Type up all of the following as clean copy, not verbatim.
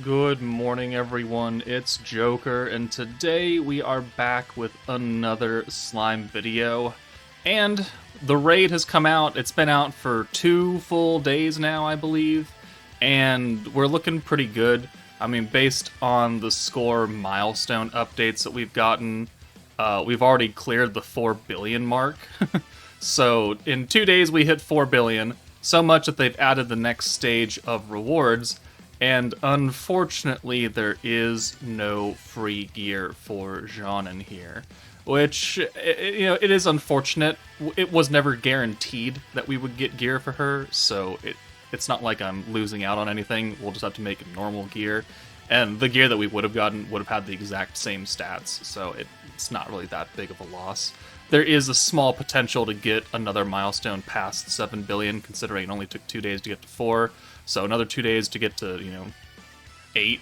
Good morning, everyone. It's Joker, and today we are back with another slime video. And the raid has come out. It's been out for 2 full days now, I believe, and we're looking pretty good. I mean, based on the score milestone updates that we've gotten, we've already cleared the 4 billion mark. So in 2 days, we hit 4 billion, so much that they've added the next stage of rewards. And unfortunately, there is no free gear for JAUNE here, which it is unfortunate. It was never guaranteed that we would get gear for her, so it's not like I'm losing out on anything. We'll just have to make normal gear, and the gear that we would have gotten would have had the exact same stats, so it's not really that big of a loss. There is a small potential to get another milestone past 7 billion, considering it only took 2 days to get to 4. So another 2 days to get to, 8.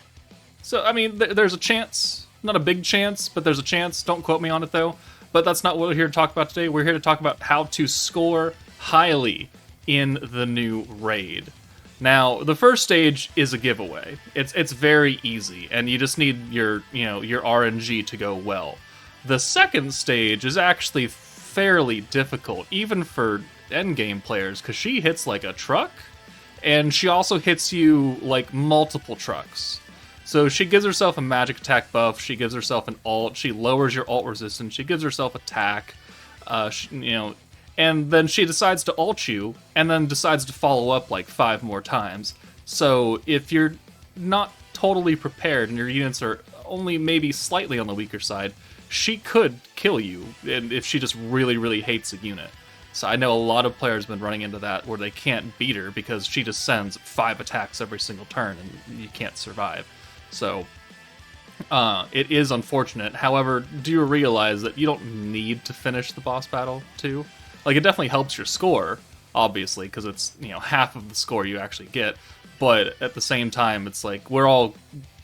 So, I mean, there's a chance. Not a big chance, but there's a chance. Don't quote me on it, though. But that's not what we're here to talk about today. We're here to talk about how to score highly in the new raid. Now, the first stage is a giveaway. It's very easy, and you just need your RNG to go well. The second stage is actually fairly difficult, even for endgame players, because she hits like a truck. And she also hits you like multiple trucks. So she gives herself a magic attack buff. She gives herself an ult. She lowers your ult resistance. She gives herself attack. And then she decides to ult you, and then decides to follow up like 5 more times. So if you're not totally prepared and your units are only maybe slightly on the weaker side, she could kill you. And if she just really, really hates a unit. So I know a lot of players have been running into that where they can't beat her because she just sends 5 attacks every single turn and you can't survive. So it is unfortunate. However, do you realize that you don't need to finish the boss battle too? Like, it definitely helps your score, obviously, because it's half of the score you actually get. But at the same time, it's like we're all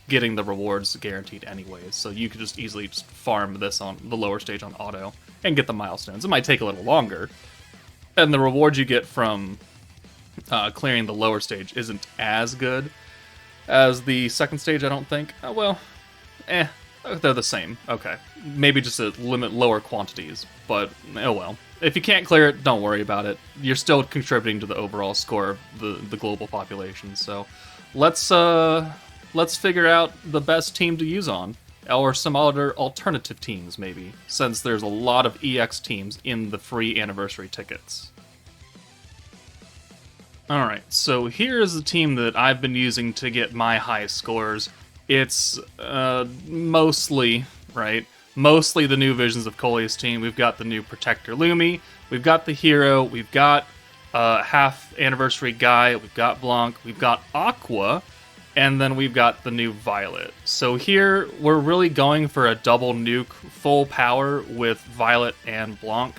getting the rewards guaranteed anyways, so you could just easily just farm this on the lower stage on auto and get the milestones. It might take a little longer. And the reward you get from clearing the lower stage isn't as good as the second stage, I don't think. They're the same. Okay. Maybe just a limit lower quantities, but oh well. If you can't clear it, don't worry about it. You're still contributing to the overall score of the global population, so let's figure out the best team to use on. Or some other alternative teams, maybe, since there's a lot of EX teams in the free anniversary tickets. Alright, so here is the team that I've been using to get my highest scores. It's mostly the new Visions of Coleus team. We've got the new Protector Lumi, we've got the Hero, we've got half anniversary Guy, we've got Blanc, we've got Aqua, and then we've got the new Violet. So here, we're really going for a double nuke full power with Violet and Blanc.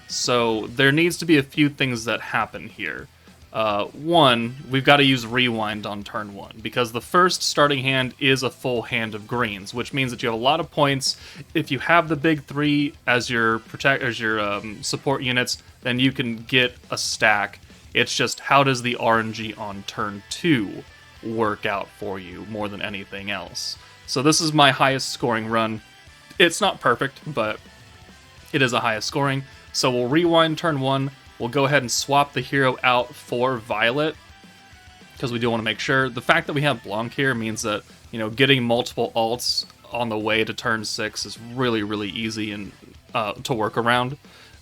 So there needs to be a few things that happen here. One, we've got to use Rewind on turn 1, because the first starting hand is a full hand of greens, which means that you have a lot of points. If you have the big 3 as your support units, then you can get a stack. It's just, how does the RNG on turn 2 work out for you more than anything else? So this is my highest scoring run. It's not perfect, but it is a highest scoring. So we'll rewind turn 1. We'll go ahead and swap the hero out for Violet, because we do want to make sure. The fact that we have Blanc here means that, getting multiple ults on the way to turn 6 is really, really easy and to work around,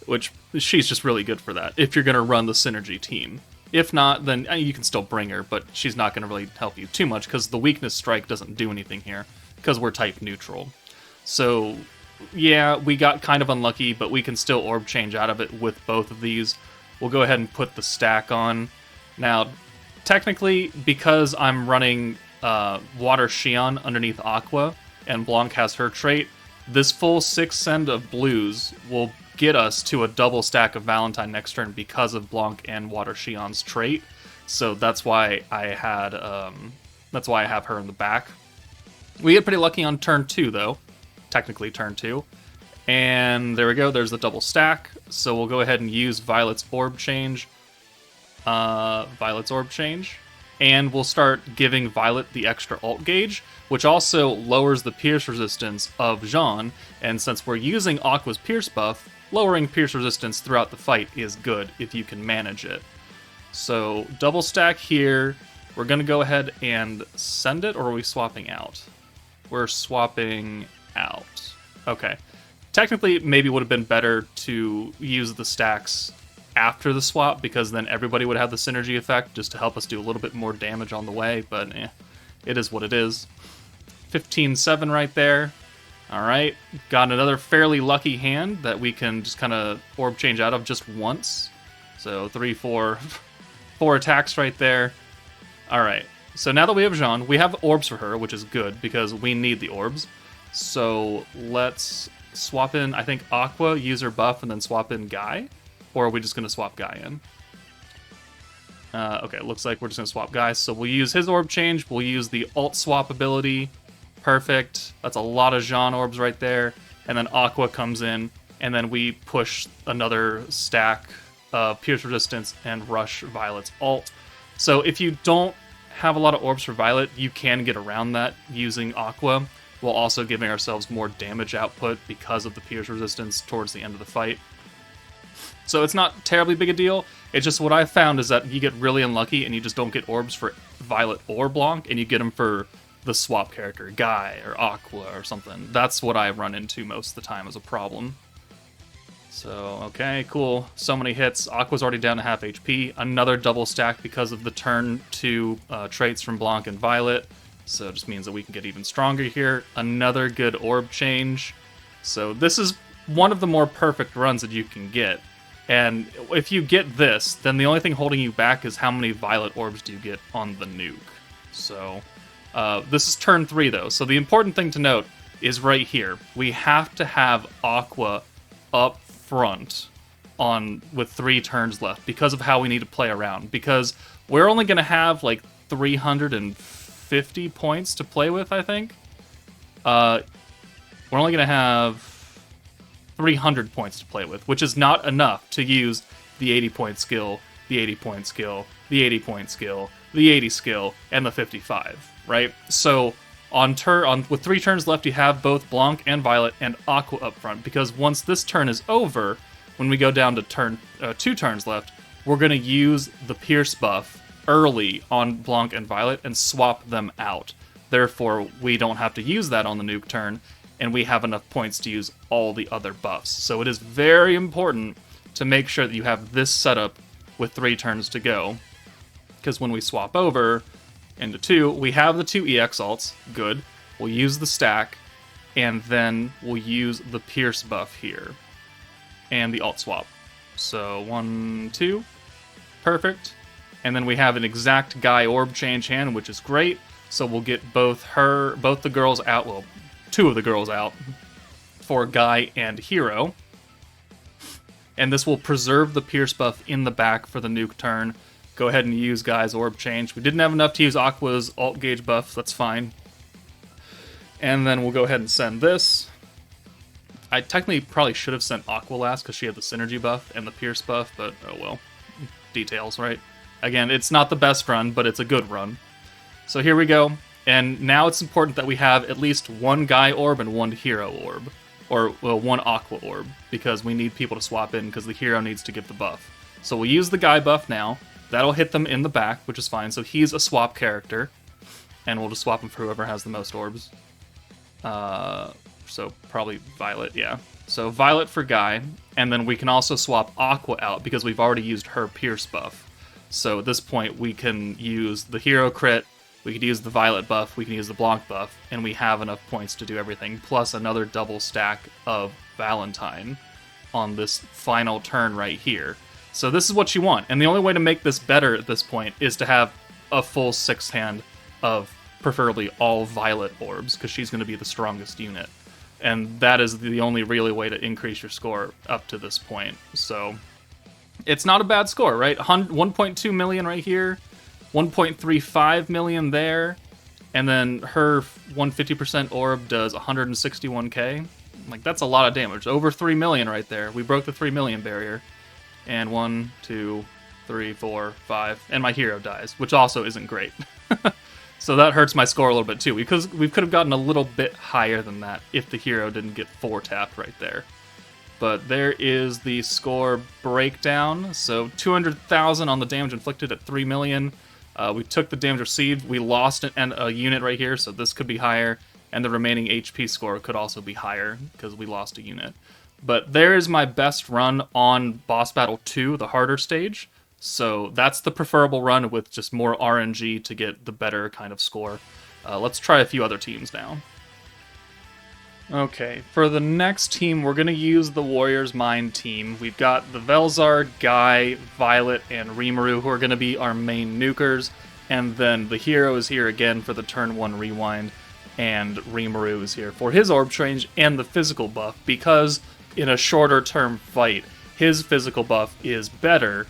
which she's just really good for that, if you're going to run the synergy team. If not, then you can still bring her, but she's not going to really help you too much, because the weakness strike doesn't do anything here, because we're type neutral. So yeah, we got kind of unlucky, but we can still orb change out of it with both of these. We'll go ahead and put the stack on. Now, technically, because I'm running Water Shion underneath Aqua, and Blanc has her trait, this full 6 send of blues will get us to a double stack of Valentine next turn because of Blanc and Water Shion's trait. So that's why I have her in the back. We get pretty lucky on turn 2, though. Technically turn 2. And there we go, there's the double stack. So we'll go ahead and use Violet's orb change. and we'll start giving Violet the extra ult gauge, which also lowers the pierce resistance of JAUNE, and since we're using Aqua's pierce buff, lowering pierce resistance throughout the fight is good if you can manage it. So double stack here, we're going to go ahead and send it, or are we swapping out? We're swapping out. Okay. Technically, maybe it would have been better to use the stacks after the swap, because then everybody would have the synergy effect just to help us do a little bit more damage on the way, but it is what it is. 15-7 right there. Alright, got another fairly lucky hand that we can just kind of orb change out of just once. So 4 attacks right there. Alright, so now that we have JAUNE, we have orbs for her, which is good because we need the orbs. So let's swap in, I think, Aqua, use her buff, and then swap in Guy. Or are we just going to swap Guy in? Okay, it looks like we're just going to swap Guy. So we'll use his orb change. We'll use the ult swap ability. Perfect. That's a lot of JAUNE orbs right there. And then Aqua comes in, and then we push another stack of Pierce Resistance and rush Violet's ult. So if you don't have a lot of orbs for Violet, you can get around that using Aqua, while also giving ourselves more damage output because of the Pierce Resistance towards the end of the fight. So it's not terribly big a deal. It's just what I found is that you get really unlucky and you just don't get orbs for Violet or Blanc, and you get them for the swap character, Guy or Aqua or something. That's what I run into most of the time as a problem. So, okay, cool. So many hits. Aqua's already down to half HP. Another double stack because of the turn 2 traits from Blanc and Violet. So it just means that we can get even stronger here. Another good orb change. So this is one of the more perfect runs that you can get. And if you get this, then the only thing holding you back is how many Violet orbs do you get on the nuke. So this is turn 3, though. So the important thing to note is right here. We have to have Aqua up front with 3 turns left because of how we need to play around. Because we're only going to have like 350 points to play with, I think. We're only going to have 300 points to play with, which is not enough to use the 80-point skill, the 80-point skill, the 80-point skill, the 80 skill, and the 55, right? So with 3 turns left, you have both Blanc and Violet and Aqua up front, because once this turn is over, when we go down to 2 turns left, we're going to use the Pierce buff early on Blanc and Violet and swap them out. Therefore, we don't have to use that on the nuke turn, and we have enough points to use all the other buffs. So it is very important to make sure that you have this setup with 3 turns to go, because when we swap over into 2, we have the 2 EX ults, good. We'll use the stack, and then we'll use the Pierce buff here, and the ult swap. So 1, 2, perfect. And then we have an exact Guy orb change hand, which is great. So we'll get both the girls out, well, 2 of the girls out for Guy and Hero. And this will preserve the Pierce buff in the back for the nuke turn. Go ahead and use Guy's orb change. We didn't have enough to use Aqua's ult gauge buff, that's fine. And then we'll go ahead and send this. I technically probably should have sent Aqua last because she had the synergy buff and the Pierce buff, but oh well. Details, right? Again, it's not the best run, but it's a good run. So here we go. And now it's important that we have at least 1 Guy orb and 1 Hero orb. Or, well, 1 Aqua orb, because we need people to swap in because the Hero needs to give the buff. So we'll use the Guy buff now. That'll hit them in the back, which is fine. So he's a swap character. And we'll just swap him for whoever has the most orbs. So probably Violet, yeah. So Violet for Guy. And then we can also swap Aqua out because we've already used her Pierce buff. So at this point, we can use the Hero crit. We could use the Violet buff, we can use the Blanc buff, and we have enough points to do everything, plus another double stack of Valentine on this final turn right here. So this is what you want, and the only way to make this better at this point is to have a full 6th hand of preferably all Violet orbs, because she's going to be the strongest unit. And that is the only really way to increase your score up to this point. So it's not a bad score, right? 1.2 million right here. 1.35 million there, and then her 150% orb does 161k. Like, that's a lot of damage. Over 3 million right there. We broke the 3 million barrier. And 1, 2, 3, 4, 5, and my hero dies, which also isn't great. So that hurts my score a little bit too, because we could have gotten a little bit higher than that if the hero didn't get 4 tapped right there. But there is the score breakdown. So 200,000 on the damage inflicted at 3 million. We took the damage received. We lost a unit right here, so this could be higher. And the remaining HP score could also be higher because we lost a unit. But there is my best run on Boss Battle 2, the harder stage. So that's the preferable run with just more RNG to get the better kind of score. Let's try a few other teams now. Okay, for the next team, we're going to use the Warrior's Mind team. We've got the Velzar, Guy, Violet, and Rimuru, who are going to be our main nukers. And then the hero is here again for the turn 1 rewind. And Rimuru is here for his orb change and the physical buff, because in a shorter term fight, his physical buff is better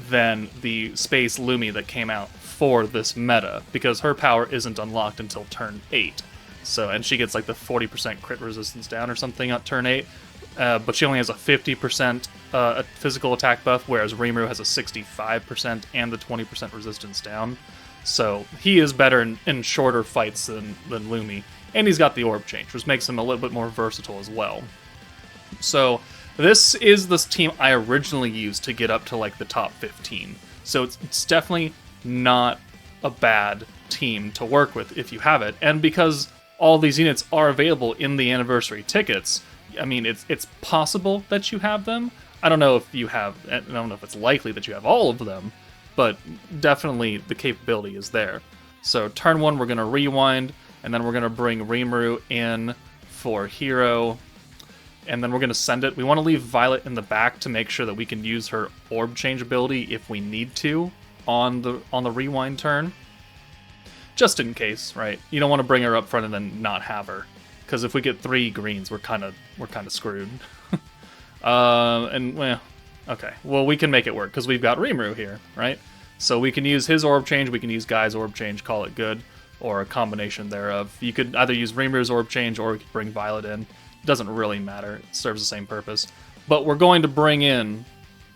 than the Space Lumi that came out for this meta, because her power isn't unlocked until turn 8. So, and she gets like the 40% crit resistance down or something at turn 8, but she only has a 50% physical attack buff, whereas Rimuru has a 65% and the 20% resistance down. So he is better in shorter fights than Lumi, and he's got the orb change, which makes him a little bit more versatile as well. So this is this team I originally used to get up to like the top 15. So it's definitely not a bad team to work with if you have it. And because all these units are available in the anniversary tickets, I mean, it's possible that you have them. I don't know if it's likely that you have all of them, but definitely the capability is there. So turn 1, we're going to rewind, and then we're going to bring Rimuru in for hero. And then we're going to send it. We want to leave Violet in the back to make sure that we can use her orb change ability if we need to on the rewind turn. Just in case, right? You don't want to bring her up front and then not have her, because if we get 3 greens, we're kind of screwed. Okay. Well, we can make it work because we've got Rimuru here, right? So we can use his orb change, we can use Guy's orb change, call it good, or a combination thereof. You could either use Rimuru's orb change or we could bring Violet in. Doesn't really matter. It serves the same purpose. But we're going to bring in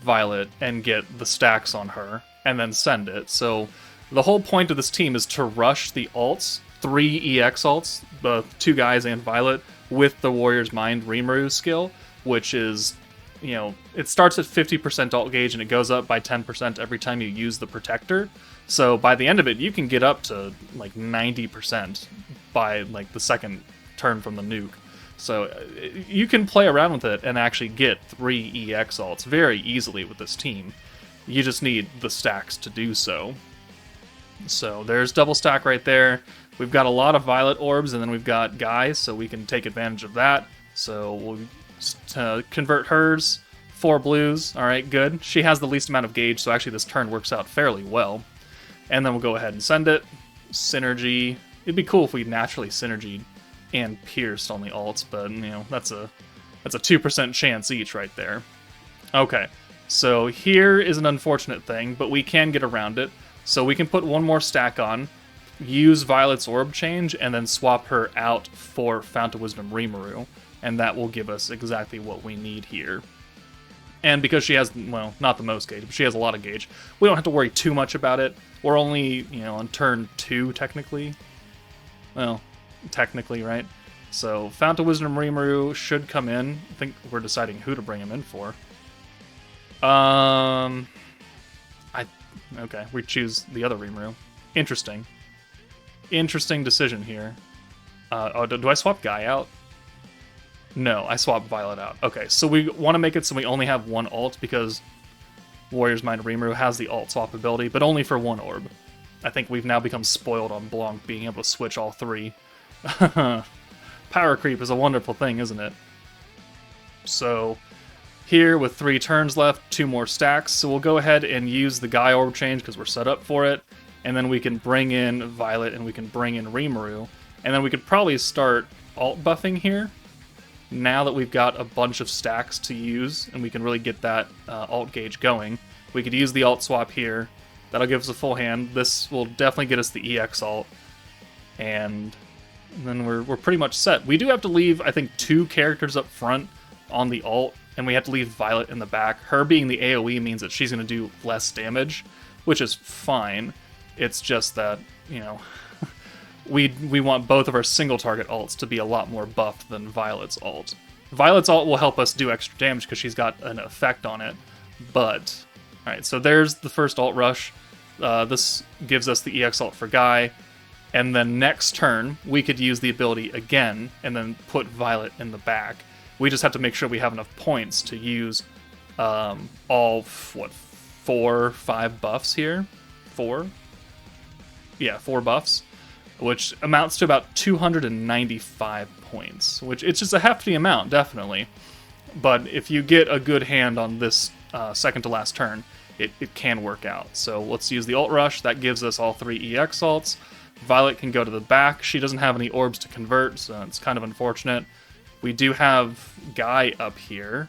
Violet and get the stacks on her and then send it. So the whole point of this team is to rush the alts, 3 EX alts, the 2 guys and Violet, with the Warrior's Mind Rimuru skill, which is, it starts at 50% alt gauge and it goes up by 10% every time you use the Protector. So by the end of it, you can get up to like 90% by like the second turn from the nuke. So you can play around with it and actually get 3 EX alts very easily with this team. You just need the stacks to do so. So there's double stack right there. We've got a lot of Violet orbs, and then we've got Guy, so we can take advantage of that. So we'll convert hers, 4 blues. All right, good. She has the least amount of gauge, so actually this turn works out fairly well. And then we'll go ahead and send it. Synergy. It'd be cool if we naturally synergied and pierced on the alts, but that's a 2% chance each right there. Okay, so here is an unfortunate thing, but we can get around it. So we can put 1 more stack on, use Violet's orb change, and then swap her out for Fount of Wisdom Rimuru, and that will give us exactly what we need here. And because she has, well, not the most gauge, but she has a lot of gauge, we don't have to worry too much about it. We're only, on turn 2, technically. Well, technically, right? So Fount of Wisdom Rimuru should come in. I think we're deciding who to bring him in for. Okay, we choose the other Rimuru. Interesting decision here. Do I swap Guy out? No, I swap Violet out. Okay, so we want to make it so we only have 1 alt, because Warrior's Mind Rimuru has the alt swap ability, but only for 1 orb. I think we've now become spoiled on Blanc being able to switch all 3. Power creep is a wonderful thing, isn't it? So here, with 3 turns left, 2 more stacks, so we'll go ahead and use the Guy orb change because we're set up for it, and then we can bring in Violet and we can bring in Rimuru, and then we could probably start alt buffing here, now that we've got a bunch of stacks to use, and we can really get that alt gauge going. We could use the alt swap here. That'll give us a full hand. This will definitely get us the EX alt, and then we're pretty much set. We do have to leave, I think, 2 characters up front on the alt and we have to leave Violet in the back. Her being the AoE means that she's going to do less damage, which is fine. It's just that, you know, we want both of our single target alts to be a lot more buffed than Violet's ult. Violet's ult will help us do extra damage because she's got an effect on it, but... Alright, so there's the first ult rush. This gives us the EX ult for Guy, and then next turn, we could use the ability again, and then put Violet in the back. We just have to make sure we have enough points to use all, 4, 5 buffs here? 4? Yeah, 4 buffs, which amounts to about 295 points, which it's just a hefty amount, definitely. But if you get a good hand on this second to last turn, it can work out. So let's use the ult rush. That gives us all 3 EX ults. Violet can go to the back. She doesn't have any orbs to convert, so it's kind of unfortunate. We do have Guy up here.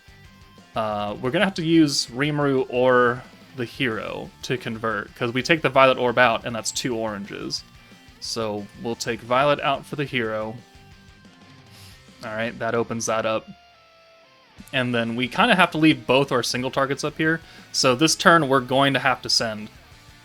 We're going to have to use Rimuru or the hero to convert, because we take the Violet orb out, and that's 2 oranges. So we'll take Violet out for the hero. Alright, that opens that up. And then we kind of have to leave both our single targets up here. So this turn, we're going to have to send,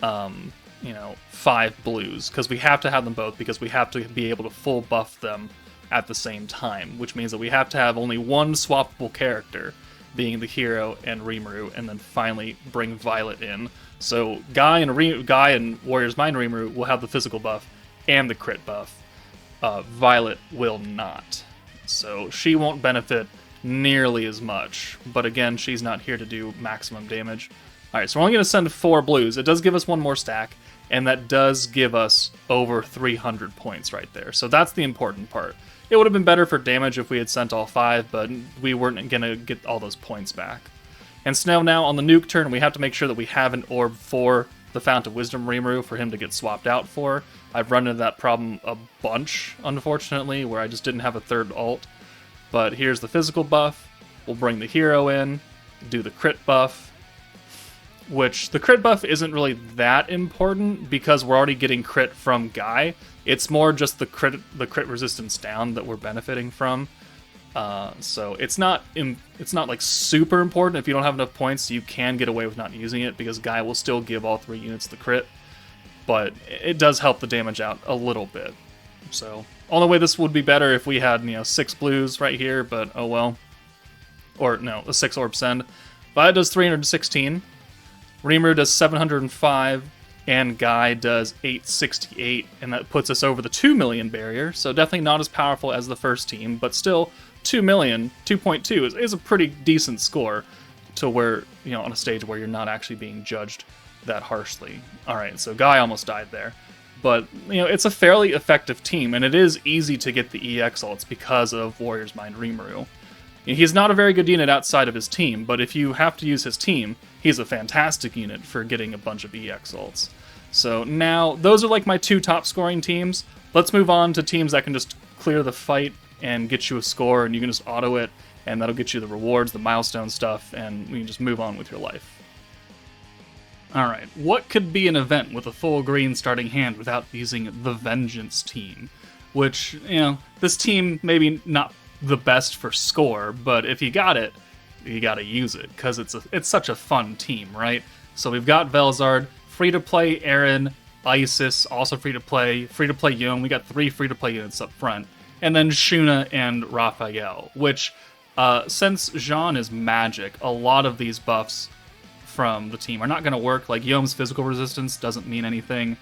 5 blues, because we have to have them both, because we have to be able to full buff them at the same time, which means that we have to have only one swappable character, being the hero and Rimuru, and then finally bring Violet in. So Guy and Warrior's Mind Rimuru will have the physical buff and the crit buff. Violet will not. So she won't benefit nearly as much, but again, she's not here to do maximum damage. Alright, so we're only going to send 4 blues. It does give us one more stack, and that does give us over 300 points right there. So that's the important part. It would have been better for damage if we had sent all 5, but we weren't going to get all those points back. And so now on the nuke turn, we have to make sure that we have an orb for the Fount of Wisdom Rimuru for him to get swapped out for. I've run into that problem a bunch, unfortunately, where I just didn't have a third ult. But here's the physical buff. We'll bring the hero in, do the crit buff, which the crit buff isn't really that important because we're already getting crit from Guy. It's more just the crit resistance down that we're benefiting from. So it's not like super important. If you don't have enough points, you can get away with not using it because Guy will still give all 3 units the crit. But it does help the damage out a little bit. So only way this would be better if we had 6 blues right here, but oh well. Or no, a 6 orb send. Violet does 316. Rimuru does 705. And Guy does 868, and that puts us over the 2 million barrier, so definitely not as powerful as the first team, but still 2 million, 2.2 is a pretty decent score to where, on a stage where you're not actually being judged that harshly. Alright, so Guy almost died there. But, it's a fairly effective team, and it is easy to get the EX ults because of Warrior's Mind Rimuru. He's not a very good unit outside of his team, but if you have to use his team, he's a fantastic unit for getting a bunch of EX ults. So now, those are like my 2 top scoring teams. Let's move on to teams that can just clear the fight and get you a score, and you can just auto it, and that'll get you the rewards, the milestone stuff, and we can just move on with your life. Alright, what could be an event with a full green starting hand without using the Vengeance team? Which, this team maybe not the best for score, but if you got it, you gotta use it, because it's such a fun team, right? So we've got Velzard, free-to-play Aaron, Isis, also free-to-play JAUNE. We got 3 free-to-play units up front. And then Shuna and Raphael, which, since JAUNE is magic, a lot of these buffs from the team are not going to work. Like, Yome's physical resistance doesn't mean anything.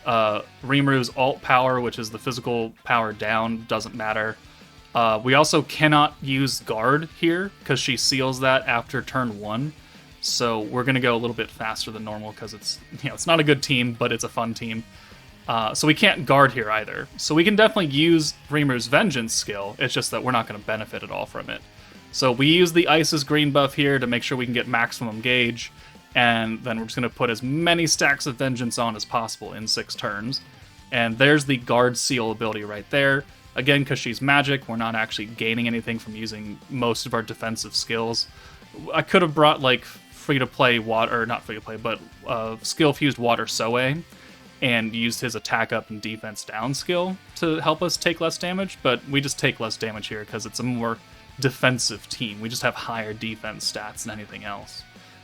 Rimuru's ult power, which is the physical power down, doesn't matter. We also cannot use guard here, because she seals that after turn 1. So we're going to go a little bit faster than normal, because it's not a good team, but it's a fun team. So we can't guard here either. So we can definitely use Rimuru's Vengeance skill, it's just that we're not going to benefit at all from it. So we use the Isis green buff here to make sure we can get maximum gauge, and then we're just going to put as many stacks of Vengeance on as possible in 6 turns. And there's the guard seal ability right there. Again, because she's magic, we're not actually gaining anything from using most of our defensive skills. I could have brought, like, free-to-play water, or not free-to-play, but skill-fused Water Soe, and used his attack up and defense down skill to help us take less damage, but we just take less damage here because it's a more defensive team. We just have higher defense stats than anything else.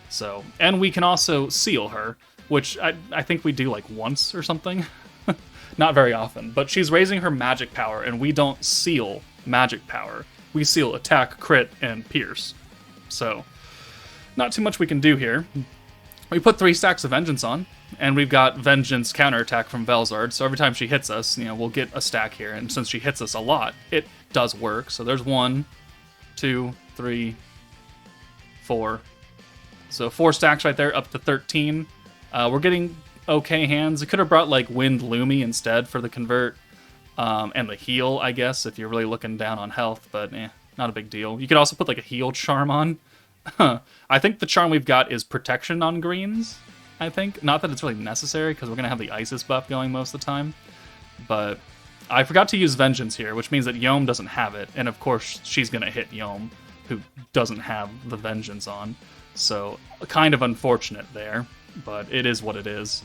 So, and we can also seal her, which I think we do like once or something. Not very often, but she's raising her magic power, and we don't seal magic power. We seal attack, crit, and pierce. So, not too much we can do here. We put 3 stacks of Vengeance on, and we've got Vengeance counterattack from Velzard, so every time she hits us, we'll get a stack here, and since she hits us a lot, it does work. So there's 1, 2, 3, 4. So 4 stacks right there, up to 13. We're getting okay hands. It could have brought like Wind Lumi instead for the convert, and the heal, I guess, if you're really looking down on health, but not a big deal. You could also put like a heal charm on. I think the charm we've got is protection on greens, I think. Not that it's really necessary, because we're going to have the Isis buff going most of the time. But I forgot to use Vengeance here, which means that Yome doesn't have it. And of course, she's going to hit Yome, who doesn't have the Vengeance on. So, kind of unfortunate there, but it is what it is.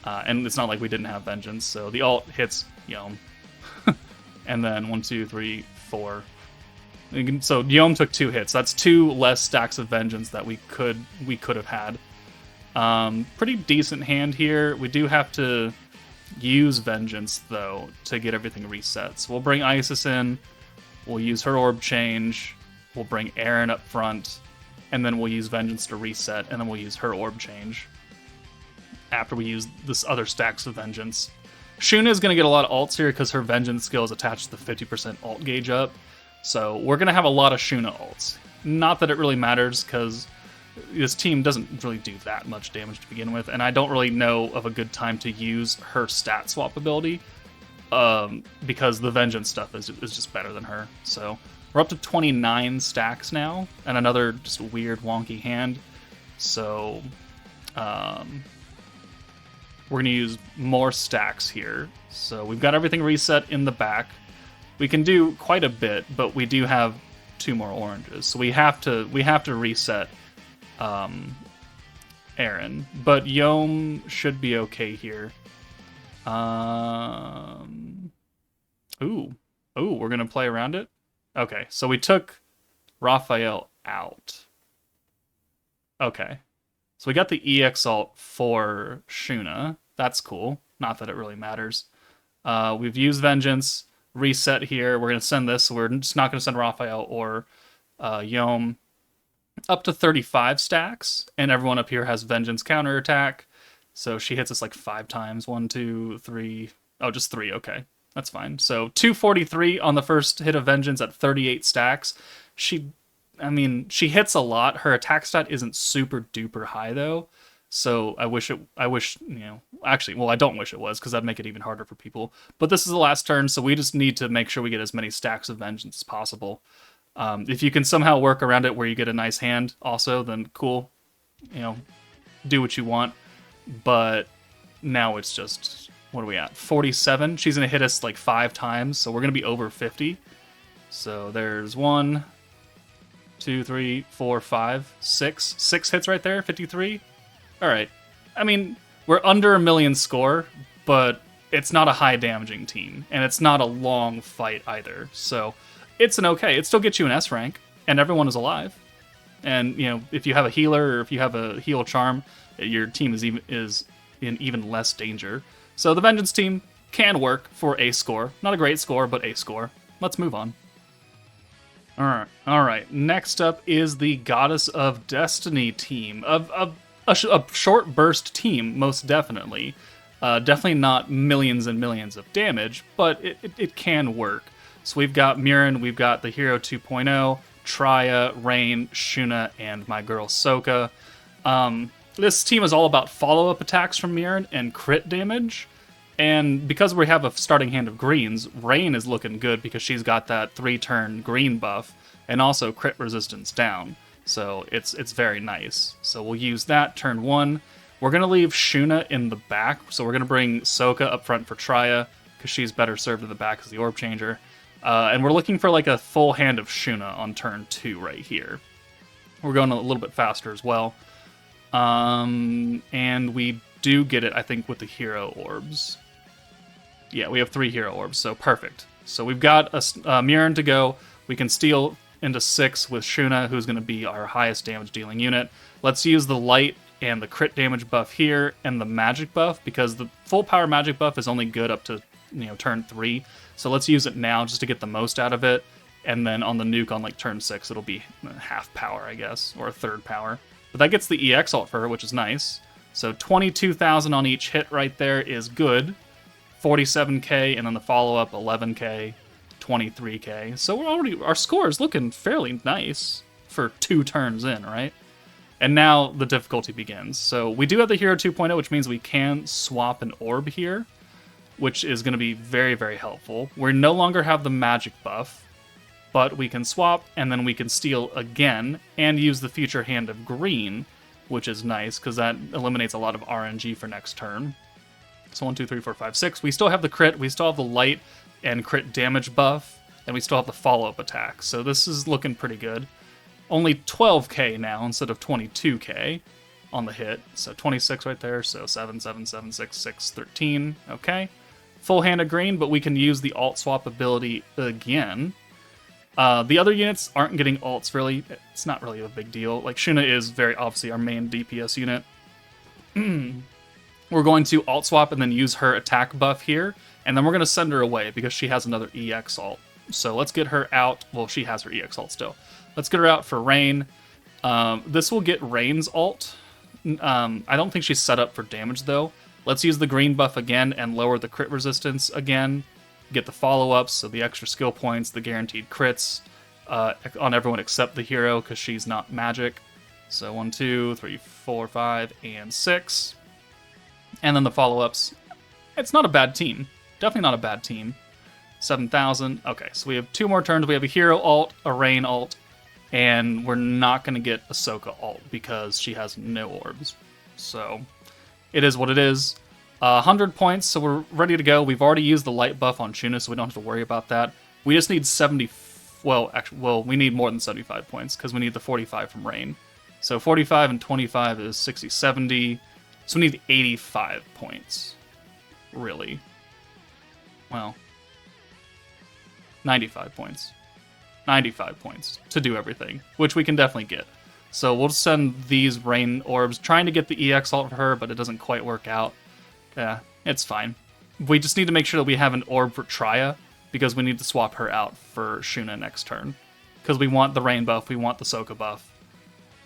And it's not like we didn't have Vengeance, so the ult hits Yome. And then 1, 2, 3, 4. So Yome took 2 hits. That's 2 less stacks of Vengeance that we could have had. Pretty decent hand here. We do have to use Vengeance, though, to get everything reset. So we'll bring Isis in, we'll use her Orb Change, we'll bring Aaron up front, and then we'll use Vengeance to reset, and then we'll use her Orb Change after we use this other stacks of Vengeance. Shuna is going to get a lot of ults here because her Vengeance skill is attached to the 50% ult gauge up. So we're going to have a lot of Shuna ults. Not that it really matters, because this team doesn't really do that much damage to begin with, and I don't really know of a good time to use her stat swap ability, because the Vengeance stuff is just better than her. So we're up to 29 stacks now, and another just weird wonky hand. So we're going to use more stacks here. So we've got everything reset in the back. We can do quite a bit, but we do have 2 more oranges. So we have to reset Aaron. But Yome should be okay here. Ooh, we're going to play around it? Okay, so we took Raphael out. Okay. So we got the EX ult for Shuna. That's cool. Not that it really matters. We've used Vengeance. Reset here. We're going to send this. So we're just not going to send Raphael or Yome. Up to 35 stacks. And everyone up here has Vengeance counterattack. So she hits us like 5 times. 1, 2, 3. Oh, just 3. Okay. That's fine. So 243 on the first hit of Vengeance at 38 stacks. She hits a lot. Her attack stat isn't super duper high though. So I don't wish it was, because that'd make it even harder for people. But this is the last turn, so we just need to make sure we get as many stacks of Vengeance as possible. If you can somehow work around it where you get a nice hand also, then cool. Do what you want. But now it's just, what are we at? 47? She's going to hit us like 5 times, so we're going to be over 50. So there's 1, 2, 3, 4, 5, 6. 6 hits right there, 53. All right. I mean, we're under a million score, but it's not a high damaging team, and it's not a long fight either. So it's an okay. It still gets you an S rank, and everyone is alive. And if you have a healer or if you have a heal charm, your team is in even less danger. So the Vengeance team can work for a score. Not a great score, but a score. Let's move on. All right. Next up is the Goddess of Destiny team. A short burst team, most definitely. Definitely not millions and millions of damage, but it can work. So we've got Murin, we've got the Hero 2.0, Traya, Rain, Shuna, and my girl Soka. This team is all about follow-up attacks from Murin and crit damage. And because we have a starting hand of greens, Rain is looking good because she's got that 3-turn green buff and also crit resistance down. So it's very nice. So we'll use that turn 1. We're going to leave Shuna in the back. So we're going to bring Soka up front for Traya because she's better served in the back as the orb changer. And we're looking for like a full hand of Shuna on turn 2 right here. We're going a little bit faster as well. And we do get it, I think, with the hero orbs. Yeah, we have 3 hero orbs, so perfect. So we've got a Murin to go. We can steal into 6 with Shuna, who's going to be our highest damage dealing unit. Let's use the light and the crit damage buff here and the magic buff, because the full power magic buff is only good up to, turn 3. So let's use it now just to get the most out of it. And then on the nuke on like turn 6, it'll be half power, I guess, or a third power. But that gets the EX ult for her, which is nice. So 22,000 on each hit right there is good. 47k, and then the follow-up 11k, 23k. So our score is looking fairly nice for 2 turns in, right? And now the difficulty begins. So we do have the Hero 2.0, which means we can swap an orb here, which is going to be very, very helpful. We no longer have the magic buff, but we can swap, and then we can steal again, and use the future hand of green, which is nice, because that eliminates a lot of RNG for next turn. So 1, 2, 3, 4, 5, 6. We still have the crit, we still have the light and crit damage buff, and we still have the follow-up attack. So this is looking pretty good. Only 12k now instead of 22k on the hit. So 26 right there, so 7, 7, 7, 6, 6, 13. Okay. Full hand of green, but we can use the alt swap ability again. The other units aren't getting ults, really. It's not really a big deal. Like, Shuna is very obviously our main DPS unit. We're going to alt swap and then use her attack buff here, and then we're going to send her away because she has another EX ult. So let's get her out. Well, she has her EX ult still. Let's get her out for Rain. This will get Rain's ult. I don't think she's set up for damage, though. Let's use the green buff again and lower the crit resistance again. Get the follow-ups, so the extra skill points, the guaranteed crits on everyone except the hero, because she's not magic. So 1, 2, 3, 4, 5, and 6. And then the follow-ups. It's not a bad team. Definitely not a bad team. 7,000. Okay, so we have 2 more turns. We have a hero ult, a Rain ult, and we're not going to get Ahsoka ult because she has no orbs. So it is what it is. 100 points, so we're ready to go. We've already used the light buff on Shuna, so we don't have to worry about that. We just need 70... Well, we need more than 75 points, because we need the 45 from Rain. So 45 and 25 is 60, 70. So we need 85 points. Really. Well, 95 points. 95 points to do everything, which we can definitely get. So we'll send these Rain orbs, trying to get the EX ult for her, but it doesn't quite work out. Yeah, it's fine. We just need to make sure that we have an orb for Traya, because we need to swap her out for Shuna next turn. Because we want the Rain buff, we want the Ahsoka buff,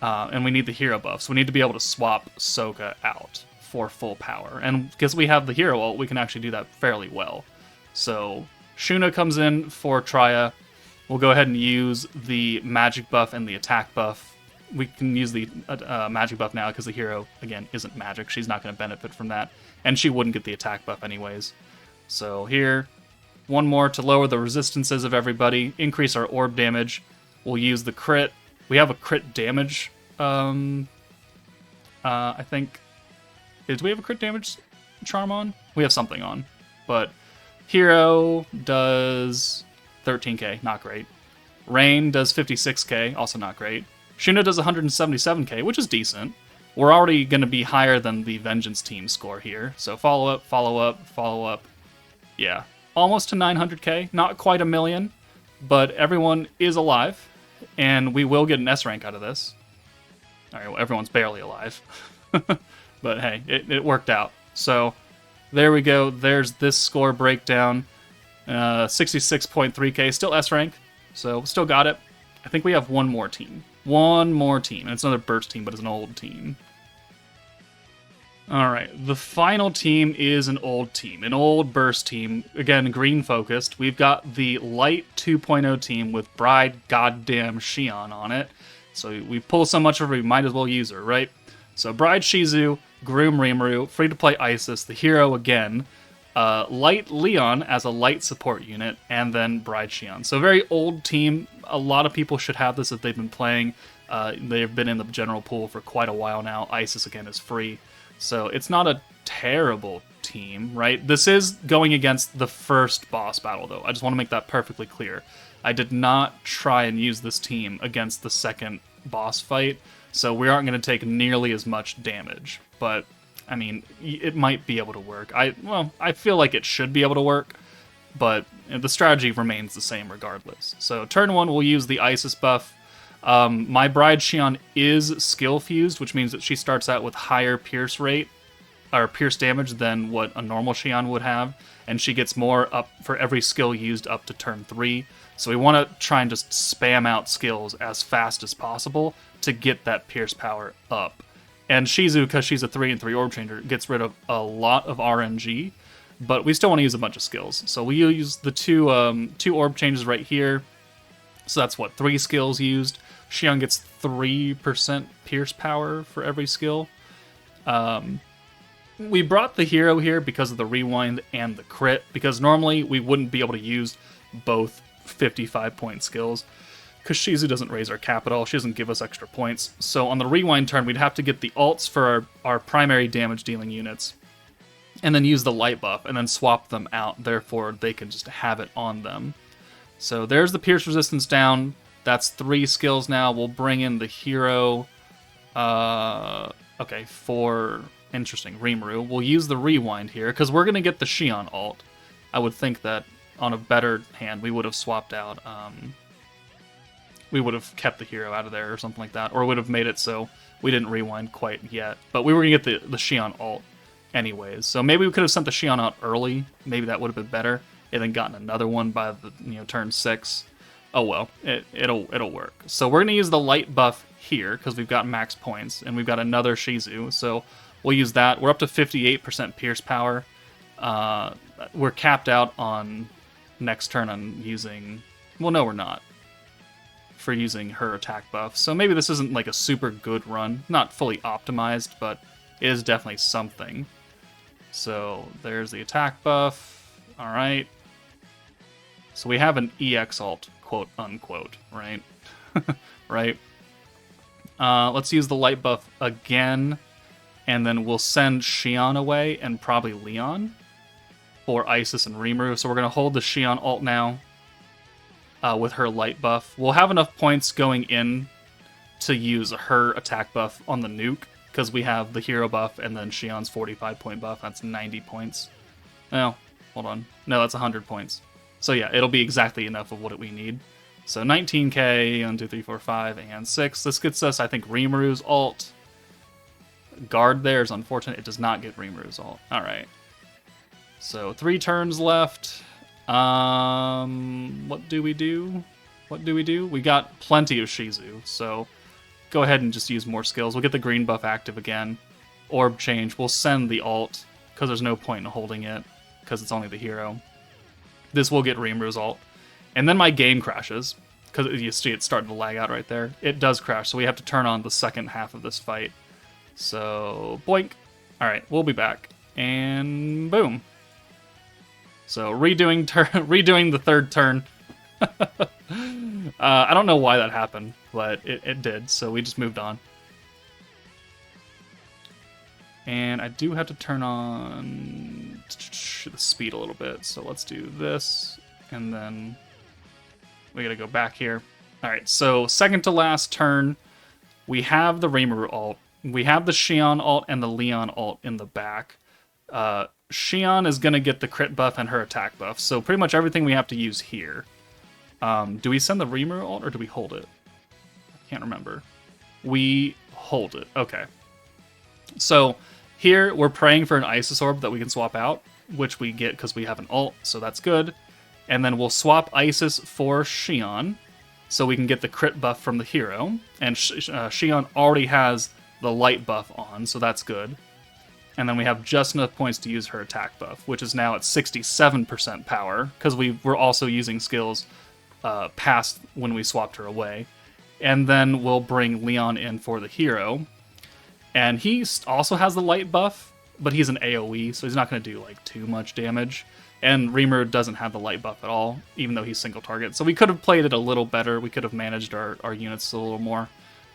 and we need the hero buff. So we need to be able to swap Ahsoka out for full power. And because we have the hero ult, we can actually do that fairly well. So Shuna comes in for Traya. We'll go ahead and use the magic buff and the attack buff. We can use the magic buff now because the hero, again, isn't magic. She's not going to benefit from that. And she wouldn't get the attack buff anyways. So here, one more to lower the resistances of everybody, increase our orb damage. We'll use the crit. We have a crit damage, I think. Do we have a crit damage charm on? We have something on. But hero does 13k, not great. Rain does 56k, also not great. Shuna does 177k, which is decent. We're already going to be higher than the Vengeance team score here. So follow up, follow up, follow up. Yeah, almost to 900k. Not quite a million, but everyone is alive, and we will get an S rank out of this. All right, well, everyone's barely alive. But hey, it worked out. So there we go. There's this score breakdown. 66.3k, still S rank, so still got it. I think we have one more team. One more team. And it's another burst team, but it's an old team. Alright, the final team is an old team. An old burst team. Again, green focused. We've got the Light 2.0 team with Bride goddamn Shion on it. So we pull so much of her, we might as well use her, right? So Bride Shizu, Groom Rimuru, free-to-play Isis, the hero again, Light Leon as a light support unit, and then Bride Shion. So very old team. A lot of people should have this if they've been playing. They've been in the general pool for quite a while now. Isis, again, is free. So it's not a terrible team, right? This is going against the first boss battle, though. I just want to make that perfectly clear. I did not try and use this team against the second boss fight, so we aren't going to take nearly as much damage. But, I mean, it might be able to work. I feel like it should be able to work, but the strategy remains the same regardless. So turn 1, we'll use the Isis buff. My Bride Shion is skill fused, which means that she starts out with higher pierce rate, or pierce damage, than what a normal Shion would have, and she gets more up for every skill used up to turn 3. So we want to try and just spam out skills as fast as possible to get that pierce power up. And Shizu, because she's a 3-3 orb changer, gets rid of a lot of RNG, but we still want to use a bunch of skills. So we use the two orb changes right here. So that's what, 3 skills used. Shion gets 3% pierce power for every skill. We brought the hero here because of the rewind and the crit, because normally we wouldn't be able to use both 55-point skills, because Shizu doesn't raise our cap at all. She doesn't give us extra points. So on the rewind turn, we'd have to get the alts for our primary damage dealing units, and then use the light buff, and then swap them out. Therefore, they can just have it on them. So there's the pierce resistance down. That's 3 skills now. We'll bring in the hero. Okay, for... Interesting, Rimuru. We'll use the rewind here, because we're going to get the Shion alt. I would think that on a better hand, we would have swapped out... we would have kept the hero out of there or something like that, or would have made it so we didn't rewind quite yet. But we were going to get the Shion alt anyways. So maybe we could have sent the Shion out early. Maybe that would have been better, and then gotten another one by the turn 6. Oh well, it'll work. So we're going to use the light buff here, because we've got max points, and we've got another Shizu, so... We'll use that. We're up to 58% pierce power. We're capped out on next turn on using... Well, no, we're not. For using her attack buff. So maybe this isn't like a super good run. Not fully optimized, but it is definitely something. So there's the attack buff. Alright. So we have an EX alt, quote unquote, right? Right? Let's use the light buff again. And then we'll send Shion away and probably Leon for Isis and Rimuru. So we're going to hold the Shion alt now with her light buff. We'll have enough points going in to use her attack buff on the nuke, because we have the hero buff and then Shion's 45-point buff. That's 90 points. No, hold on. No, that's 100 points. So yeah, it'll be exactly enough of what we need. So 19k, 1, 2, 3, 4, 5, and 6. This gets us, I think, Rimuru's alt. Guard there is unfortunate. It does not get Rimuru's ult. Alright. So 3 turns left. What do we do? What do we do? We got plenty of Shizu, so go ahead and just use more skills. We'll get the green buff active again. Orb change. We'll send the ult, because there's no point in holding it, because it's only the hero. This will get Rimuru's ult. And then my game crashes, because you see it's starting to lag out right there. It does crash, so we have to turn on the second half of this fight. So, boink. Alright, we'll be back. And boom. So, redoing the third turn. I don't know why that happened, but it did, so we just moved on. And I do have to turn on the speed a little bit, so let's do this, and then we gotta go back here. Alright, so second to last turn, we have the Rimuru ult. We have the Shion ult and the Leon ult in the back. Shion is going to get the crit buff and her attack buff, so pretty much everything we have to use here. Do we send the Rimuru ult or do we hold it? I can't remember. We hold it. Okay. So here we're praying for an Isis orb that we can swap out, which we get because we have an ult, so that's good. And then we'll swap Isis for Shion, so we can get the crit buff from the hero. And Shion already has the light buff on, so that's good. And then we have just enough points to use her attack buff, which is now at 67% power, because we were also using skills past when we swapped her away. And then we'll bring Leon in for the hero. And he also has the light buff, but he's an AoE, so he's not going to do like too much damage. And Rimuru doesn't have the light buff at all, even though he's single target. So we could have played it a little better. We could have managed our units a little more.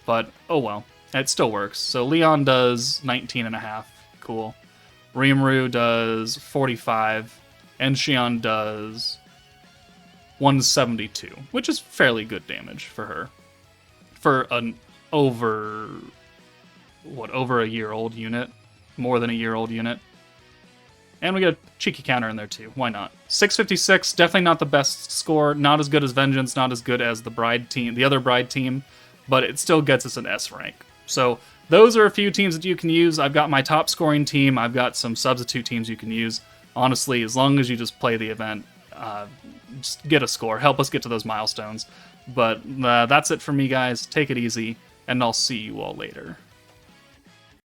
But, oh well. It still works. So Leon does 19.5. Cool. Rimuru does 45. And Shion does 172, which is fairly good damage for her. For an over a year-old unit. More than a year-old unit. And we get a cheeky counter in there too. Why not? 656, definitely not the best score. Not as good as Vengeance, not as good as the Bride team, the other Bride team, but it still gets us an S rank. So those are a few teams that you can use. I've got my top scoring team. I've got some substitute teams you can use. Honestly, as long as you just play the event, just get a score. Help us get to those milestones. But that's it for me, guys. Take it easy, and I'll see you all later.